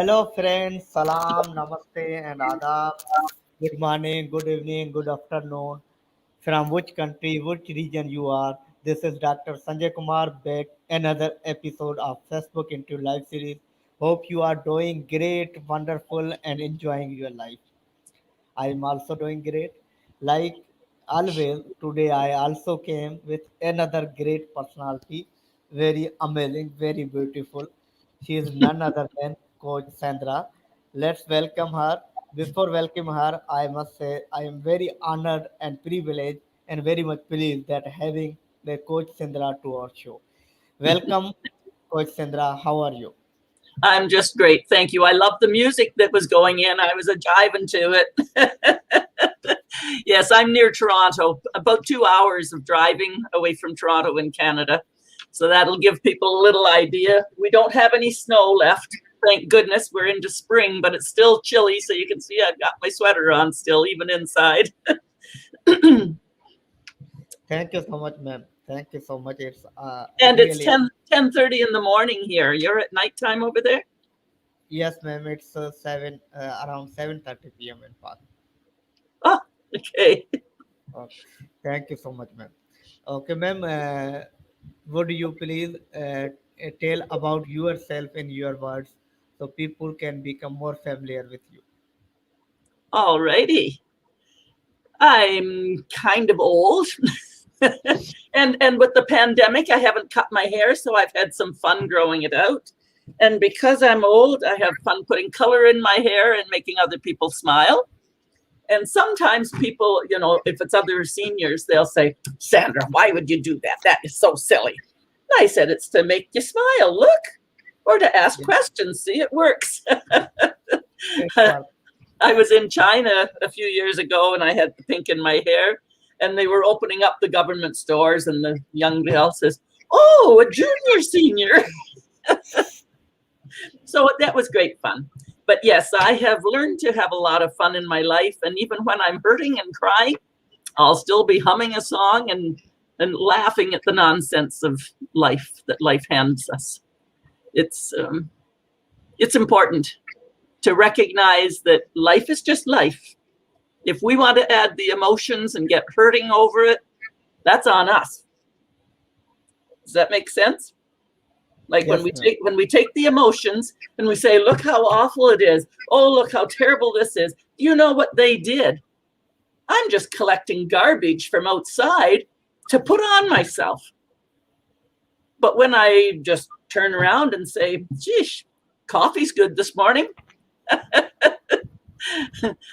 Hello, friends. Salam, namaste, and adab. Good morning, good evening, good afternoon. From which country, which region you are? This is Dr. Sanjay Kumar back another episode of Facebook into Live series. Hope you are doing great, wonderful, and enjoying your life. I am also doing great. Like always, today I also came with another great personality. Very amazing, very beautiful. She is none other than Coach Sandra. Let's welcome her. Before welcoming her, I must say I am very honored and privileged and very much pleased that having the Coach Sandra to our show. Welcome, Coach Sandra. How are you? I'm just great. Thank you. I love the music that was going in. I was a jiving to it. Yes, I'm near Toronto, about 2 hours of driving away from Toronto in Canada. So that'll give people a little idea. We don't have any snow left. Thank goodness we're into spring, but it's still chilly. So you can see I've got my sweater on still, even inside. Thank you so much, ma'am. Thank you so much. It's And it's really 10:30 in the morning here. You're at nighttime over there? yes, ma'am. It's around 7:30 p.m. in Park. Oh, okay. Okay. Thank you so much, ma'am. Okay, ma'am. Would you please tell about yourself in your words so people can become more familiar with you? All righty. I'm kind of old. and with the pandemic, I haven't cut my hair, so I've had some fun growing it out. And because I'm old, I have fun putting color in my hair and making other people smile. And sometimes people, if it's other seniors, they'll say, Sandra, why would you do that? That is so silly. And I said, it's to make you smile, look, or to ask Yeah, questions. See, it works. it's work. I was in China a few years ago and I had the pink in my hair and they were opening up the government stores and the young girl says, oh, a junior senior. So that was great fun. But yes, I have learned to have a lot of fun in my life. And even when I'm hurting and crying, I'll still be humming a song and laughing at the nonsense of life that life hands us. It's it's important to recognize that life is just life. If we want to add the emotions and get hurting over it, that's on us. Does that make sense? Like when Yes, we ma'am. take the emotions and we say, look how awful it is. Oh, look how terrible this is. Do you know what they did? I'm just collecting garbage from outside to put on myself. But when I just turn around and say, geesh, coffee's good this morning,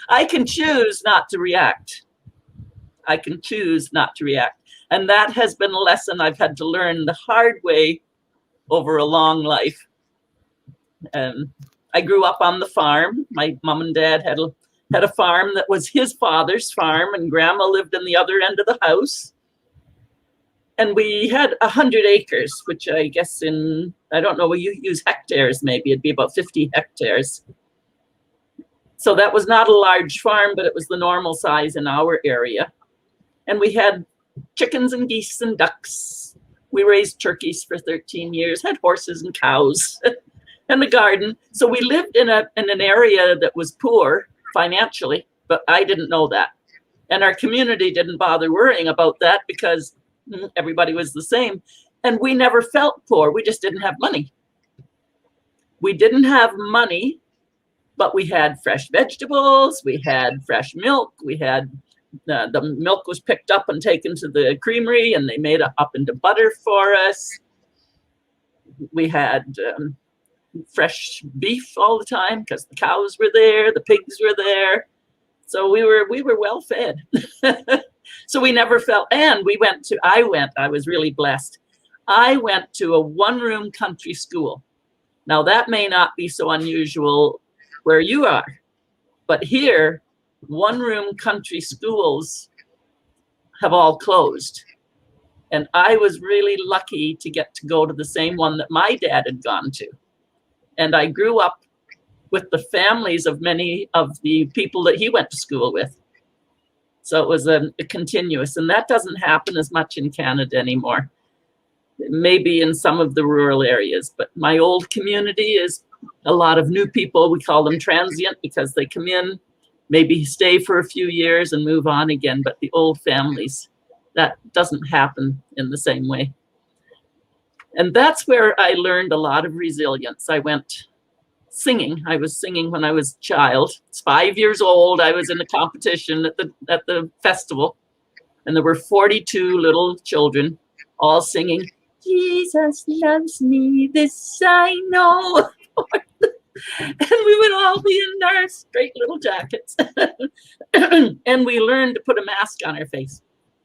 I can choose not to react. I can choose not to react. And that has been a lesson I've had to learn the hard way over a long life. I grew up on the farm. My mom and dad had a farm that was his father's farm, and grandma lived in the other end of the house. And we had 100 acres, which I guess I don't know, you use hectares, maybe it'd be about 50 hectares. So that was not a large farm, but it was the normal size in our area. And we had chickens and geese and ducks. We raised turkeys for 13 years, had horses and cows and a garden. So we lived in an area that was poor financially, but I didn't know that. And our community didn't bother worrying about that because everybody was the same. And we never felt poor. We just didn't have money. We didn't have money, but we had fresh vegetables. We had fresh milk. We had the milk was picked up and taken to the creamery and they made it up into butter for us. We had fresh beef all the time because the cows were there, the pigs were there. So we were well fed. So we never felt, and I was really blessed. I went to a one-room country school. Now that may not be so unusual where you are, but here, one-room country schools have all closed. And I was really lucky to get to go to the same one that my dad had gone to. And I grew up with the families of many of the people that he went to school with. So it was a continuous, and that doesn't happen as much in Canada anymore. Maybe in some of the rural areas, but my old community is a lot of new people. We call them transient because they come in, maybe stay for a few years and move on again. But the old families, that doesn't happen in the same way. And that's where I learned a lot of resilience. I went singing. I was singing when I was a child. It's 5 years old. I was in a competition at the festival, and there were 42 little children all singing, Jesus loves me, this I know. And we would all be in our straight little jackets. And we learned to put a mask on our face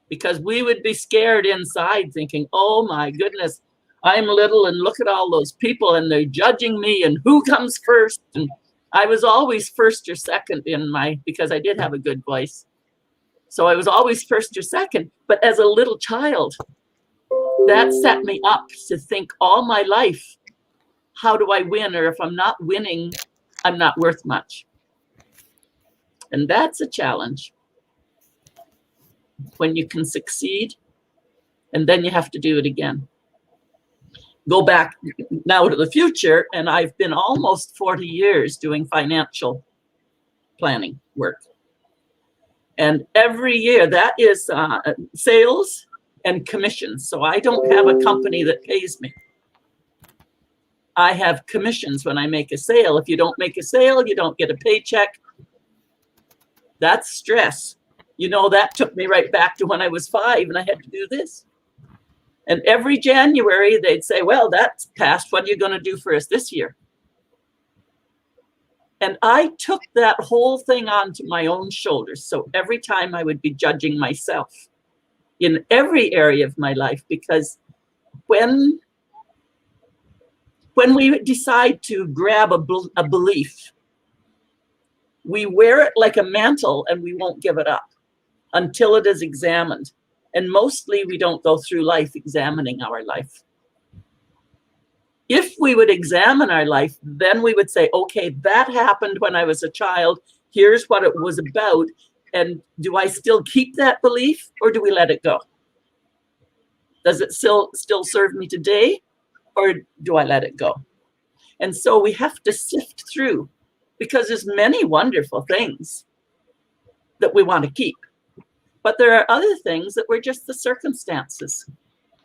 because we would be scared inside thinking, oh my goodness, I'm little and look at all those people and they're judging me and who comes first. And I was always first or second because I did have a good voice. So I was always first or second. But as a little child, that set me up to think all my life, how do I win? Or if I'm not winning, I'm not worth much. And that's a challenge when you can succeed and then you have to do it again. Go back now to the future, and I've been almost 40 years doing financial planning work. And every year that is sales and commissions. So I don't have a company that pays me. I have commissions when I make a sale. If you don't make a sale, you don't get a paycheck. That's stress. You know, that took me right back to when I was 5 and I had to do this. And every January they'd say, well, that's past. What are you going to do for us this year? And I took that whole thing onto my own shoulders. So every time I would be judging myself in every area of my life, because when we decide to grab a belief, we wear it like a mantle and we won't give it up until it is examined. And mostly we don't go through life examining our life. If we would examine our life, then we would say, okay, that happened when I was a child. Here's what it was about. And do I still keep that belief or do we let it go? Does it still serve me today or do I let it go? And so we have to sift through because there's many wonderful things that we want to keep. But there are other things that were just the circumstances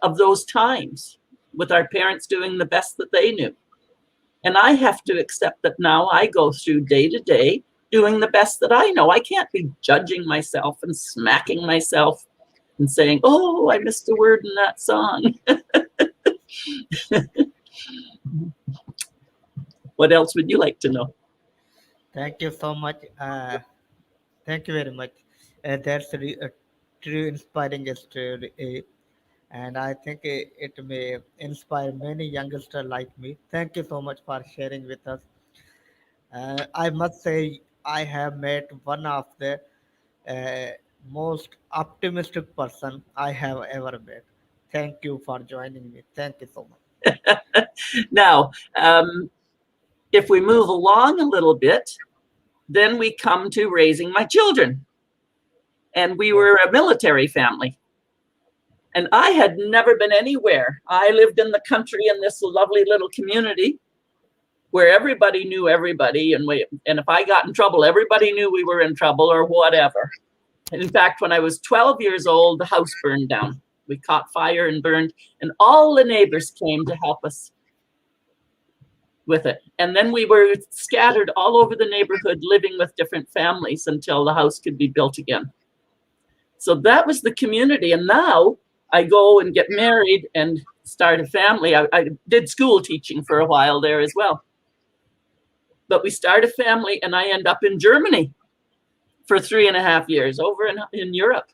of those times with our parents doing the best that they knew. And I have to accept that now I go through day to day doing the best that I know. I can't be judging myself and smacking myself and saying, oh, I missed a word in that song. What else would you like to know? Thank you so much. Thank you very much. That's a true inspiring story, and I think it may inspire many youngsters like me. Thank you so much for sharing with us. I must say, I have met one of the uh, most optimistic person I have ever met. Thank you for joining me. Thank you so much. Now, if we move along a little bit, then we come to raising my children. And we were a military family. And I had never been anywhere. I lived in the country in this lovely little community where everybody knew everybody. And if I got in trouble, everybody knew we were in trouble or whatever. And in fact, when I was 12 years old, the house burned down. We caught fire and burned, and all the neighbors came to help us with it. And then we were scattered all over the neighborhood, living with different families until the house could be built again. So that was the community. And now I go and get married and start a family. I did school teaching for a while there as well. But we start a family and I end up in Germany for 3.5 years over in Europe.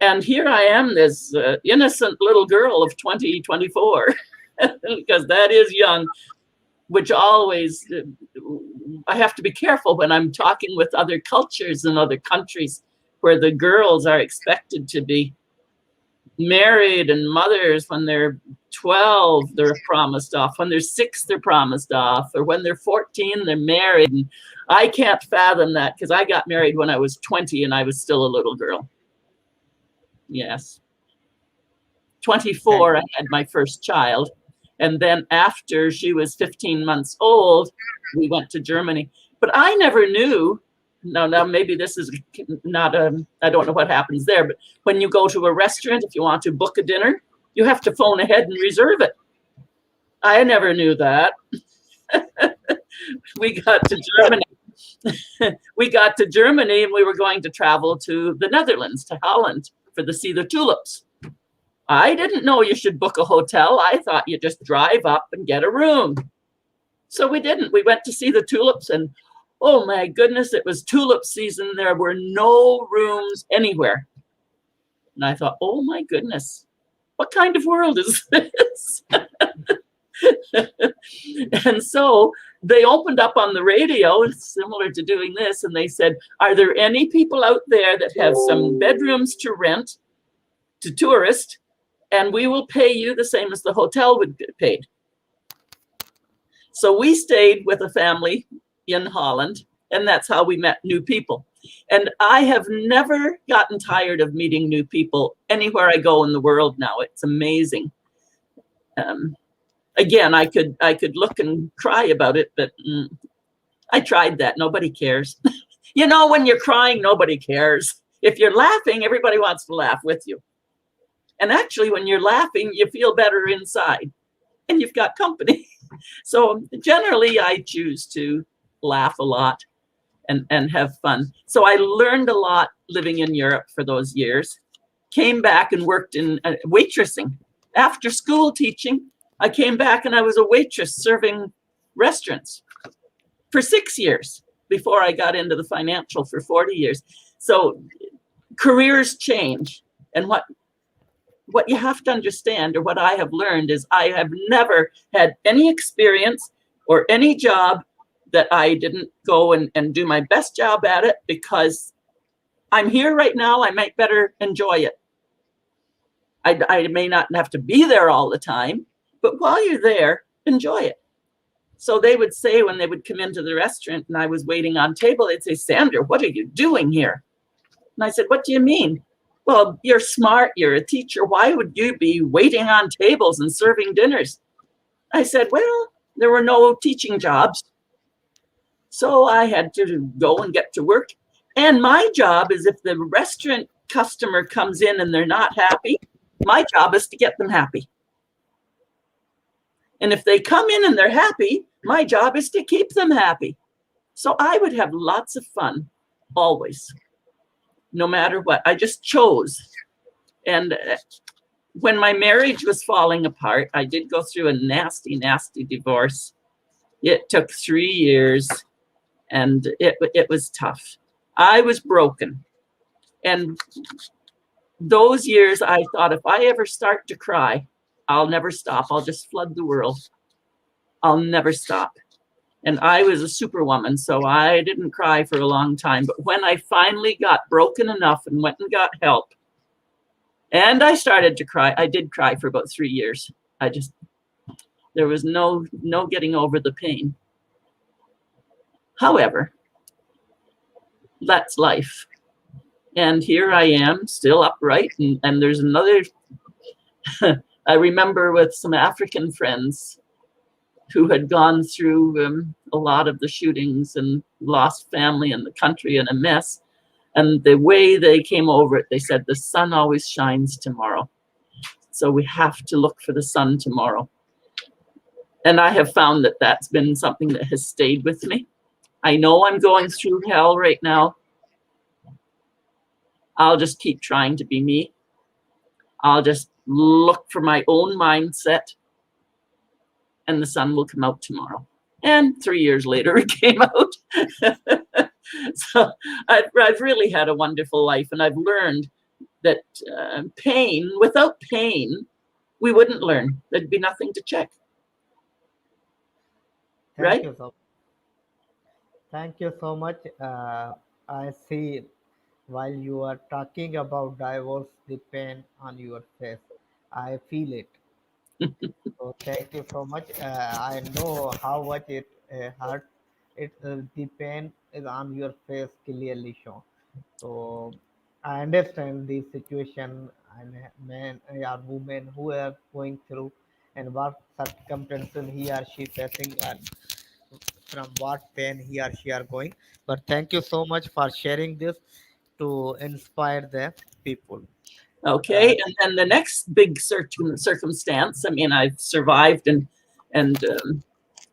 And here I am, this innocent little girl of 24, because that is young, which always, I have to be careful when I'm talking with other cultures and other countries where the girls are expected to be married and mothers. When they're 12, they're promised off. When they're 6, they're promised off. Or when they're 14, they're married. And I can't fathom that because I got married when I was 20 and I was still a little girl. Yes. 24, I had my first child. And then after she was 15 months old, we went to Germany. But I never knew. Now maybe this is not I don't know what happens there, but when you go to a restaurant, if you want to book a dinner, you have to phone ahead and reserve it. I never knew that. We got to Germany. We got to Germany and we were going to travel to the Netherlands, to Holland, for the see the tulips. I didn't know you should book a hotel. I thought you just drive up and get a room. So we didn't. We went to see the tulips, and oh my goodness, it was tulip season. There were no rooms anywhere. And I thought, oh my goodness, what kind of world is this? And so they opened up on the radio, similar to doing this, and they said, are there any people out there that have some bedrooms to rent to tourists? And we will pay you the same as the hotel would get paid. So we stayed with a family in Holland, and that's how we met new people. And I have never gotten tired of meeting new people anywhere I go in the world now. It's amazing. Again, I could look and cry about it, but I tried that. Nobody cares. You know, when you're crying, nobody cares. If you're laughing, everybody wants to laugh with you. And actually, when you're laughing, you feel better inside and you've got company. So generally, I choose to laugh a lot and have fun. So I learned a lot living in Europe for those years. Came back and worked in waitressing. After school teaching, I came back and I was a waitress serving restaurants for 6 years before I got into the financial for 40 years. So careers change. And what you have to understand, or what I have learned, is I have never had any experience or any job that I didn't go and do my best job at it, because I'm here right now. I might better enjoy it. I may not have to be there all the time, but while you're there, enjoy it. So they would say, when they would come into the restaurant and I was waiting on table, they'd say, Sandra, what are you doing here? And I said, what do you mean? Well, you're smart, you're a teacher. Why would you be waiting on tables and serving dinners? I said, well, there were no teaching jobs. So I had to go and get to work. And my job is, if the restaurant customer comes in and they're not happy, my job is to get them happy. And if they come in and they're happy, my job is to keep them happy. So I would have lots of fun, always, no matter what. I just chose. And when my marriage was falling apart, I did go through a nasty, nasty divorce. It took 3 years, and it was tough. I was broken. And those years, I thought, if I ever start to cry, I'll never stop. I'll just flood the world. I'll never stop. And I was a superwoman, so I didn't cry for a long time. But when I finally got broken enough and went and got help, and I started to cry, I did cry for about 3 years. There was no getting over the pain. However, that's life. And here I am, still upright. And there's another, I remember with some African friends who had gone through a lot of the shootings and lost family in the country in a mess. And the way they came over it, they said, the sun always shines tomorrow. So we have to look for the sun tomorrow. And I have found that that's been something that has stayed with me. I know I'm going through hell right now. I'll just keep trying to be me. I'll just look for my own mindset, and the sun will come out tomorrow. And 3 years later, it came out. So I've really had a wonderful life, and I've learned that without pain, we wouldn't learn. There'd be nothing to check. Thank Right? you so Thank you so much. I see, while you are talking about divorce, the pain on your face. I feel it. So thank you so much. I know how much it hurts. The pain is on your face clearly shown. So I understand the situation, and men or women who are going through. and what circumstances he or she facing, and from what pain he or she are going. But thank you so much for sharing this to inspire the people. Uh, Okay, and the next big circumstance. I mean, I've survived and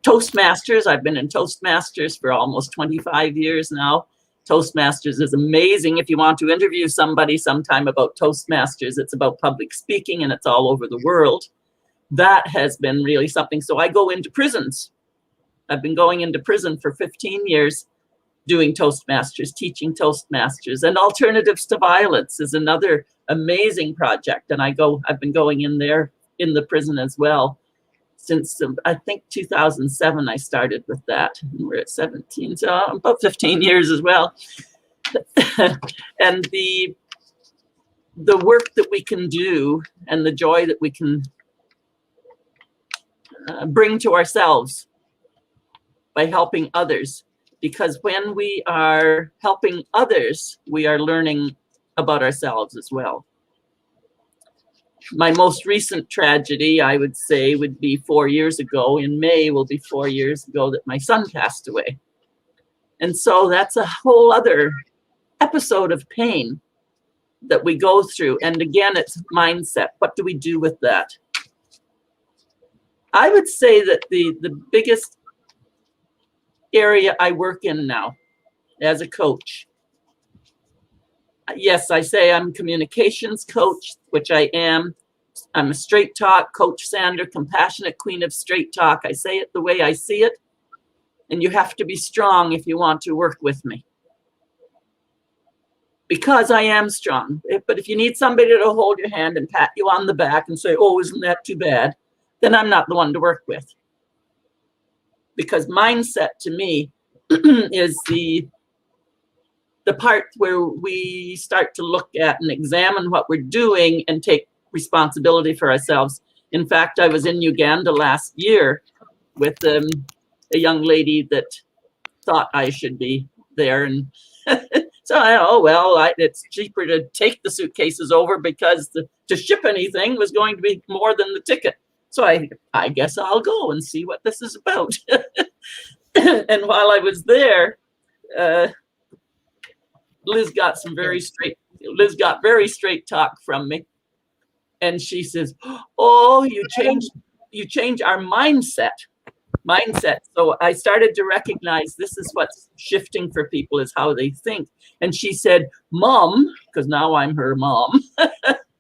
Toastmasters. I've been in Toastmasters for almost 25 years now. Toastmasters is amazing. If you want to interview somebody sometime about Toastmasters, it's about public speaking and it's all over the world. That has been really something. So I go into prisons. I've been going into prison for 15 years doing Toastmasters, teaching Toastmasters, and Alternatives to Violence is another amazing project. And I've been going in there in the prison as well since I think 2007. I started with that. We're at 17, so about 15 years as well. And the work that we can do and the joy that we can bring to ourselves by helping others. Because when we are helping others, we are learning about ourselves as well. My most recent tragedy, I would say, would be 4 years ago. In May will be 4 years ago that my son passed away. And so that's a whole other episode of pain that we go through. And again, it's mindset. What do we do with that? I would say that the biggest area I work in now as a coach, yes, I say I'm a communications coach, which I am. I'm a straight talk coach, Sandra, compassionate queen of straight talk. I say it the way I see it. And you have to be strong if you want to work with me. Because I am strong. But if you need somebody to hold your hand and pat you on the back and say, oh, isn't that too bad? Then I'm not the one to work with. Because mindset to me is the part where we start to look at and examine what we're doing and take responsibility for ourselves. In fact, I was in Uganda last year with a young lady that thought I should be there. And so it's cheaper to take the suitcases over because to ship anything was going to be more than the ticket. So I guess I'll go and see what this is about. And while I was there, uh, Liz got very straight talk from me. And she says, oh, you change our mindset. So I started to recognize this is what's shifting for people is how they think. And she said, Mom, because now I'm her mom,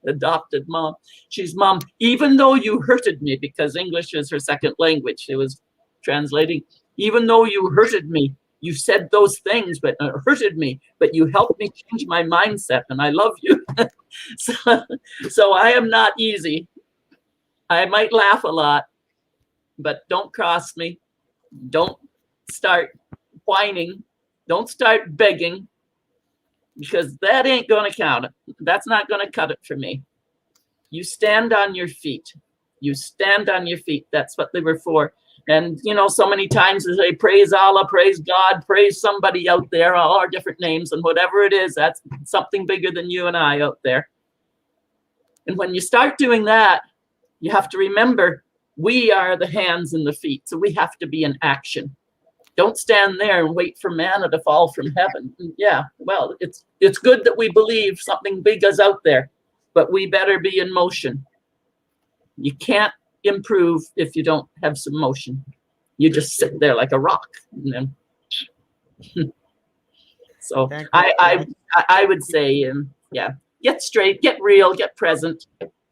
adopted mom. She's, Mom, even though you hurted me, because English is her second language, she was translating, even though you hurted me, you said those things, but hurted me, but you helped me change my mindset, and I love you. so, so I am not easy. I might laugh a lot, but don't cross me. Don't start whining. Don't start begging, because that ain't going to count it. That's not going to cut it for me. You stand on your feet. You stand on your feet. That's what they were for. And, so many times they say, praise Allah, praise God, praise somebody out there, all our different names, and whatever it is, that's something bigger than you and I out there. And when you start doing that, you have to remember we are the hands and the feet. So we have to be in action. Don't stand there and wait for manna to fall from heaven. Yeah, well, it's good that we believe something big is out there, but we better be in motion. You can't improve if you don't have some motion. You just sit there like a rock. So Thank you so I much. I would say, yeah, get straight, get real, get present.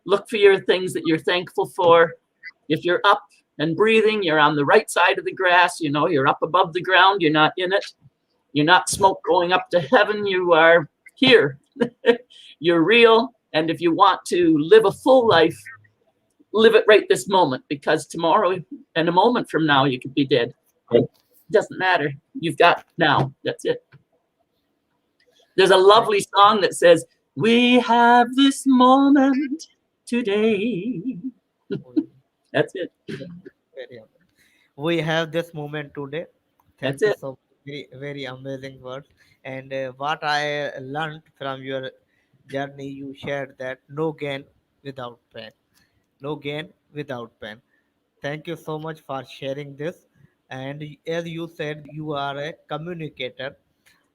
Look for your things that you're thankful for. If you're up and breathing, you're on the right side of the grass. You're up above the ground. You're not in it. You're not smoke going up to heaven. You are here. You're real. And if you want to live a full life, live it right this moment, because tomorrow and a moment from now, you could be dead. It doesn't matter. You've got now. That's it. There's a Thank lovely song that says, we have this moment today. you. That's it. Very amazing. We have this moment today. That's Thank you it. so much. Very, very amazing words. And what I learned from your journey, you shared that no gain without pain. no gain without pain. Thank you so much for sharing this. And as you said, you are a communicator,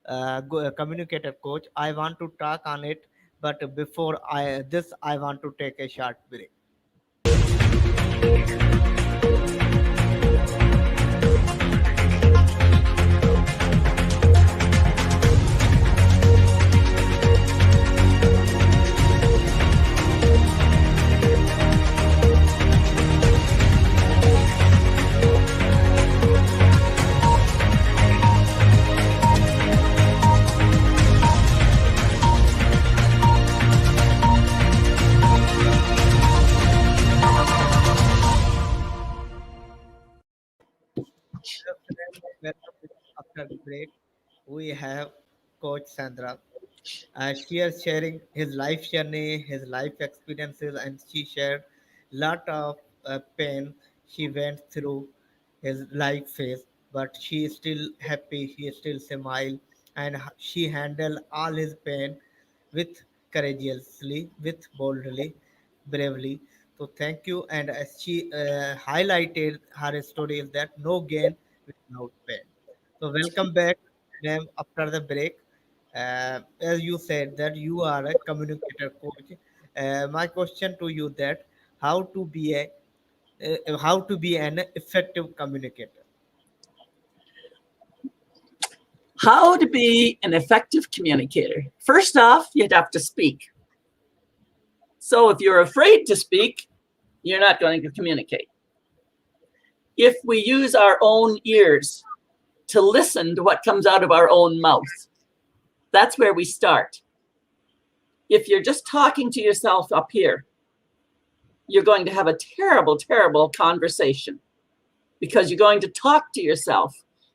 a communicator coach. I want to talk on it, but before I want to take a short break. Hello friends, welcome after the break. We have Coach Sandra. She is sharing his life journey, his life experiences, and she shared lot of pain she went through his life phase. But she is still happy. She is still smile, and she handled all his pain with courageously, with boldly, bravely. So thank you. And as she highlighted her stories that no gain without pain. So welcome back, ma'am, after the break. As you said that you are a communicator coach. My question to you that how to be a how to be an effective communicator. How to be an effective communicator. First off, you'd have to speak. So if you're afraid to speak, you're not going to communicate. If we use our own ears to listen to what comes out of our own mouth, that's where we start. If you're just talking to yourself up here, you're going to have a terrible, terrible conversation because you're going to talk to yourself.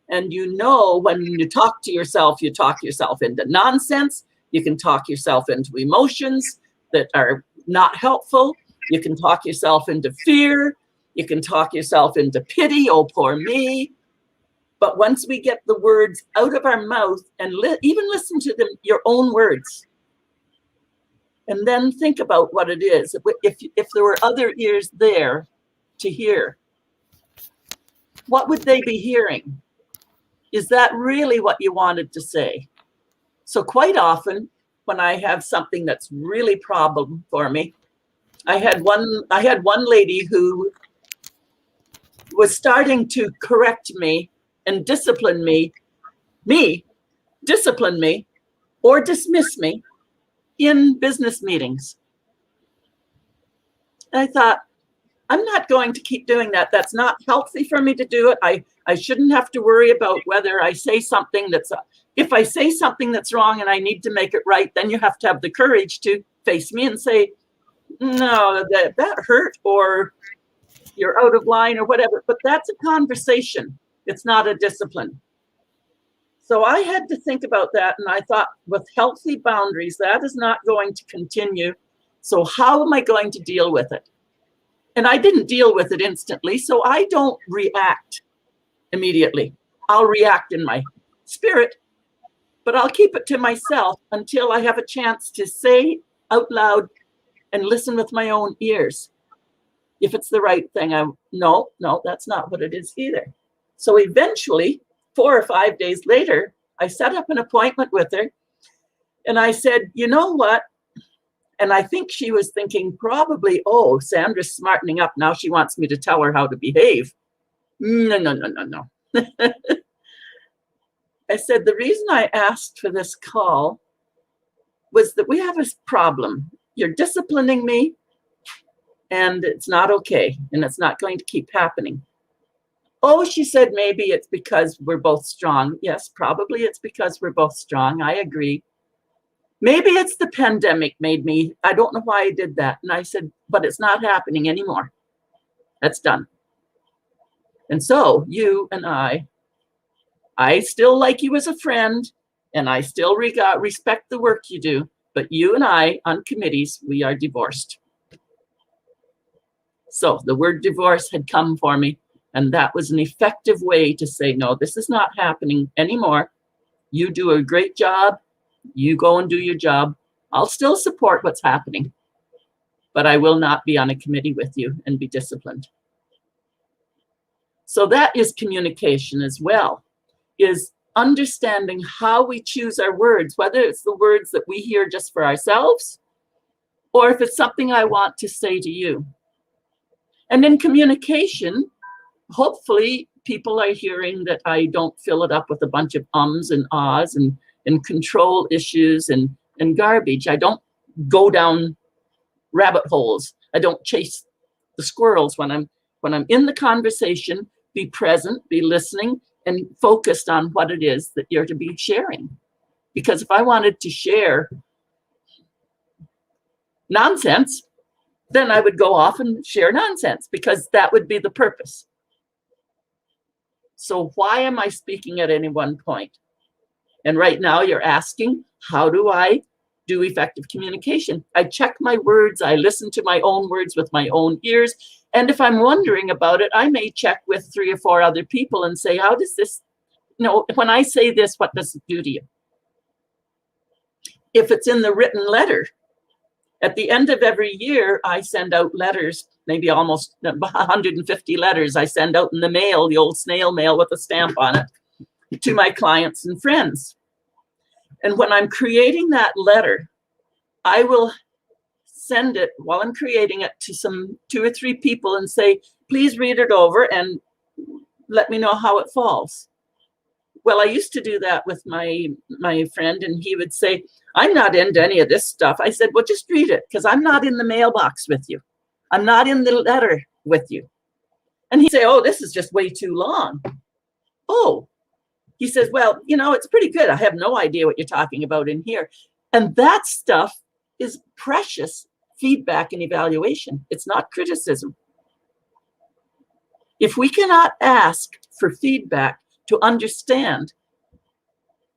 And you know, when you talk you talk yourself into nonsense. You can talk yourself into emotions that are not helpful. You can talk yourself into fear. You can talk yourself into pity. Oh, poor me. But once we get the words out of our mouth and even listen to them, your own words, and then think about what it is. If there were other ears there to hear, what would they be hearing? Is that really what you wanted to say? So quite often, when I have something that's really problem for me, I had one lady who was starting to correct me and discipline me or dismiss me in business meetings. And I thought, I'm not going to keep doing that. That's not healthy for me to do it. I shouldn't have to worry about whether I say something if I say something that's wrong and I need to make it right, then you have to have the courage to face me and say, no, that hurt, or you're out of line or whatever. But that's a conversation. It's not a discipline. So I had to think about that. And I thought, with healthy boundaries, that is not going to continue. So how am I going to deal with it? And I didn't deal with it instantly, so I don't react immediately. I'll react in my spirit, but I'll keep it to myself until I have a chance to say out loud and listen with my own ears. If it's the right thing, no, that's not what it is either. So eventually, 4 or 5 days later, I set up an appointment with her and I said, you know what? And I think she was thinking probably, oh, Sandra's smartening up. Now she wants me to tell her how to behave. No. I said, the reason I asked for this call was that we have a problem. You're disciplining me, and it's not okay, and it's not going to keep happening. Oh, she said, maybe it's because we're both strong. Yes, probably it's because we're both strong. I agree. Maybe it's the pandemic I don't know why I did that. And I said, but it's not happening anymore. That's done. And so you and I still like you as a friend, and I still respect the work you do, but you and I on committees, we are divorced. So the word divorce had come for me, and that was an effective way to say, no, this is not happening anymore. You do a great job. You go and do your job. I'll still support what's happening, but I will not be on a committee with you and be disciplined. So that is communication as well, is understanding how we choose our words, whether it's the words that we hear just for ourselves, or if it's something I want to say to you. And in communication, hopefully people are hearing that I don't fill it up with a bunch of ums and ahs and control issues and garbage. I don't go down rabbit holes. I don't chase the squirrels when I'm in the conversation. Be present, be listening, and focused on what it is that you're to be sharing. Because if I wanted to share nonsense, then I would go off and share nonsense, because that would be the purpose. So why am I speaking at any one point? And right now you're asking, how do I do effective communication? I check my words, I listen to my own words with my own ears. And if I'm wondering about it, I may check with 3 or 4 other people and say, how does this, when I say this, what does it do to you? If it's in the written letter, at the end of every year, I send out letters, maybe almost 150 letters I send out in the mail, the old snail mail with a stamp on it, to my clients and friends. And when I'm creating that letter, I will send it while I'm creating it to some 2 or 3 people and say, please read it over and let me know how it falls. Well, I used to do that with my friend, and he would say, I'm not into any of this stuff. I said, well, just read it, because I'm not in the mailbox with you. I'm not in the letter with you. And he'd say, oh, this is just way too long. Oh, he says, well, it's pretty good. I have no idea what you're talking about in here. And that stuff is precious feedback and evaluation. It's not criticism. If we cannot ask for feedback to understand,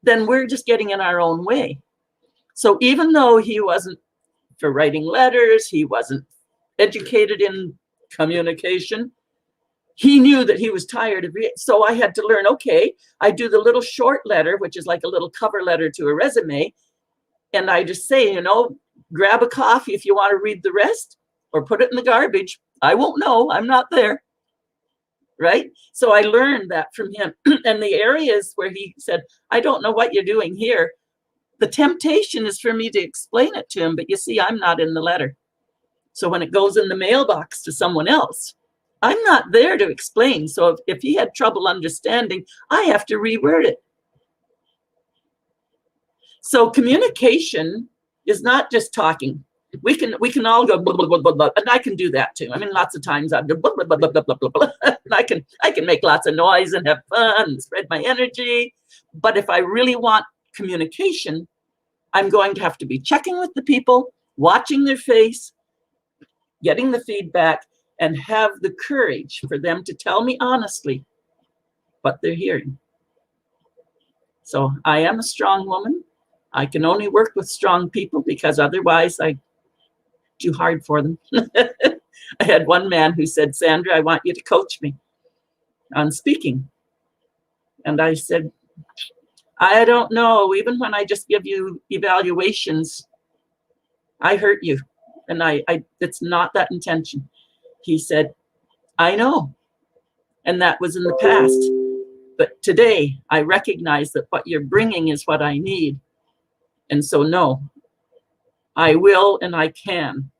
then we're just getting in our own way. So even though he wasn't for writing letters, he wasn't educated in communication, he knew that he was tired of it. So I had to learn, okay, I do the little short letter, which is like a little cover letter to a resume. And I just say, grab a coffee if you want to read the rest, or put it in the garbage. I won't know. I'm not there. Right? So I learned that from him. And the areas where he said, I don't know what you're doing here, the temptation is for me to explain it to him. But you see, I'm not in the letter. So when it goes in the mailbox to someone else, I'm not there to explain. So if he had trouble understanding, I have to reword it. So communication is not just talking. We can all go blah, blah, blah, blah, blah, and I can do that too. I mean, lots of times I do blah, blah, blah, blah, blah, blah, blah, and I can make lots of noise and have fun and spread my energy. But if I really want communication, I'm going to have to be checking with the people, watching their face, getting the feedback, and have the courage for them to tell me honestly what they're hearing. So I am a strong woman. I can only work with strong people, because otherwise I too hard for them. I had one man who said, Sandra, I want you to coach me on speaking. And I said, I don't know. Even when I just give you evaluations, I hurt you. And it's not that intention. He said, I know. And that was in the past. But today I recognize that what you're bringing is what I need. And so, no, I will and I can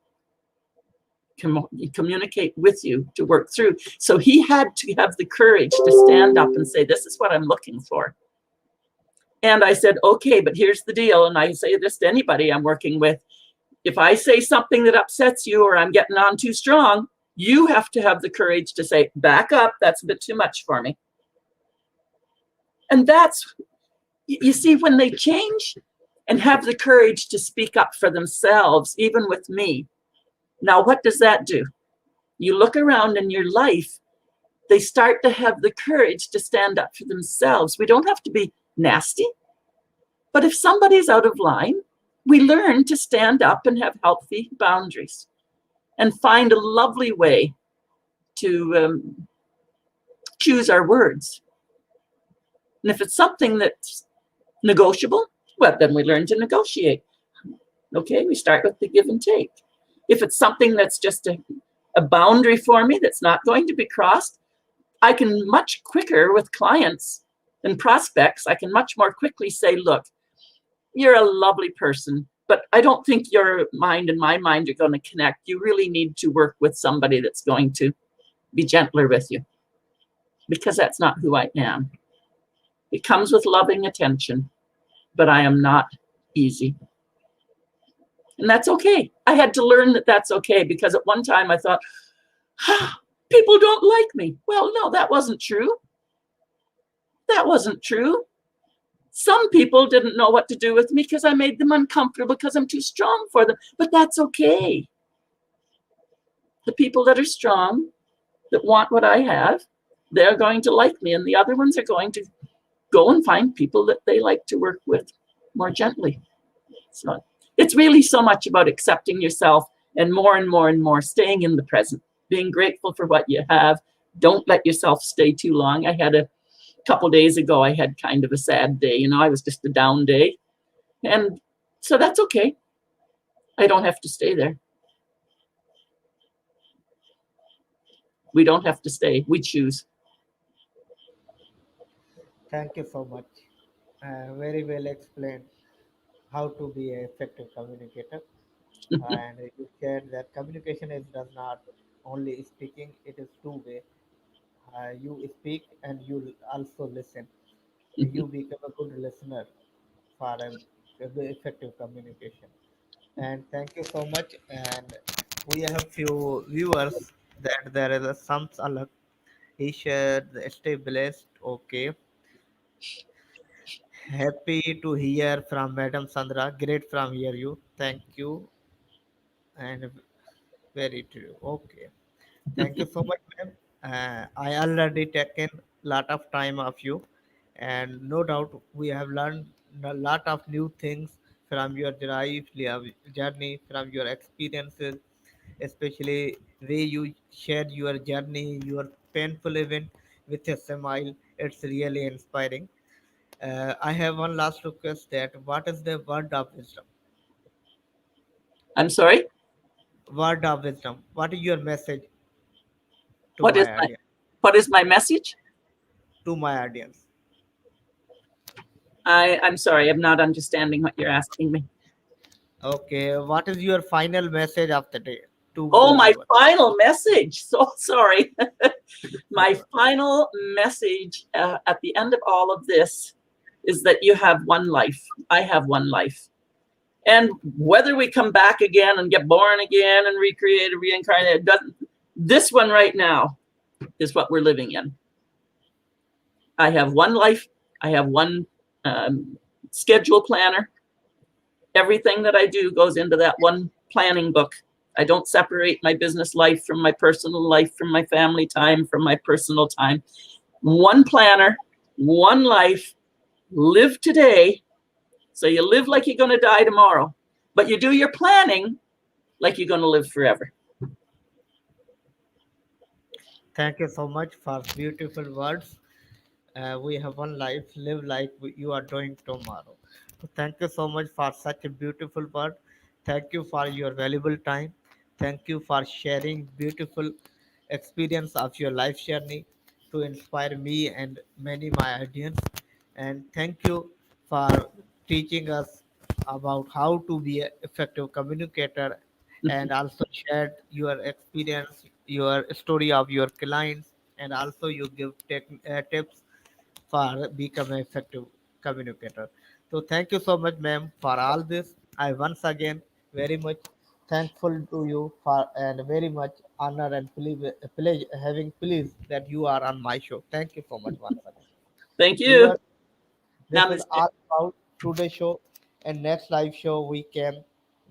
communicate with you to work through. So he had to have the courage to stand up and say, this is what I'm looking for. And I said, okay, but here's the deal. And I say this to anybody I'm working with. If I say something that upsets you, or I'm getting on too strong, you have to have the courage to say, back up, that's a bit too much for me. And that's, you see, when they change and have the courage to speak up for themselves, even with me. Now, what does that do? You look around in your life, they start to have the courage to stand up for themselves. We don't have to be nasty, but if somebody's out of line, we learn to stand up and have healthy boundaries and find a lovely way to choose our words. And if it's something that's negotiable, well, then we learn to negotiate. Okay, we start with the give and take. If it's something that's just a boundary for me that's not going to be crossed, I can much quicker with clients and prospects, I can much more quickly say, look, you're a lovely person, but I don't think your mind and my mind are going to connect. You really need to work with somebody that's going to be gentler with you, because that's not who I am. It comes with loving attention, but I am not easy. And that's okay. I had to learn that that's okay, because at one time I thought, people don't like me. Well, no, that wasn't true. That wasn't true. Some people didn't know what to do with me because I made them uncomfortable because I'm too strong for them. But that's okay. The people that are strong, that want what I have, they're going to like me. And the other ones are going to go and find people that they like to work with more gently. So it's really so much about accepting yourself, and more and more and more staying in the present, being grateful for what you have. Don't let yourself stay too long. I had a couple days ago, I had kind of a sad day. I was just a down day. And so that's okay. I don't have to stay there. We don't have to stay. We choose. Thank you so much. Very well explained how to be an effective communicator. And you shared that communication is does not only speaking; it is two-way. You speak and you also listen. You become a good listener for a very effective communication. And thank you so much. And we have few viewers that there is a some alert. He shared, stay blessed. Okay. Happy to hear from Madam Sandra. Great from hear you. Thank you. And very true. Okay. Thank you so much, ma'am. I already taken lot of time of you, and no doubt we have learned a lot of new things from your drive, your journey, from your experiences, especially way you shared your journey, your painful event with a smile. It's really inspiring. I have one last request: that what is the word of wisdom? I'm sorry. Word of wisdom. What is your message to What is my my audience? what is my message? To my audience. I'm sorry. I'm not understanding what you're asking me. Okay, what is your final message of the day to Oh, the my viewer? final message. So sorry. My final message at the end of all of this is that you have one life. I have one life. And whether we come back again and get born again and recreate, reincarnate, it doesn't. This one right now is what we're living in. I have one life. I have one schedule planner. Everything that I do goes into that one planning book. I don't separate my business life from my personal life, from my family time, from my personal time. One planner, one life. Live today. So you live like you're going to die tomorrow, but you do your planning like you're going to live forever. Thank you so much for beautiful words. We have one life, live like you are doing tomorrow. So thank you so much for such a beautiful word. Thank you for your valuable time. Thank you for sharing beautiful experience of your life journey to inspire me and many my audience. And thank you for teaching us about how to be an effective communicator, and also shared your experience, your story of your clients, and also you give tips for become an effective communicator. So thank you so much, ma'am, for all this. I once again very much thankful to you for and very much honor and pleasure having pleased that you are on my show. Thank you so much once again. Thank you. Viewers, this is Namaste. all about today's show, and next live show we can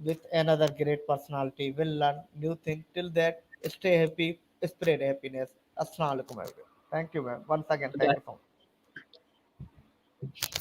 with another great personality. We'll learn new things. Till that, stay happy, spread happiness. Assalamualaikum everyone. Thank you, ma'am. Once again, thank Bye. you so much.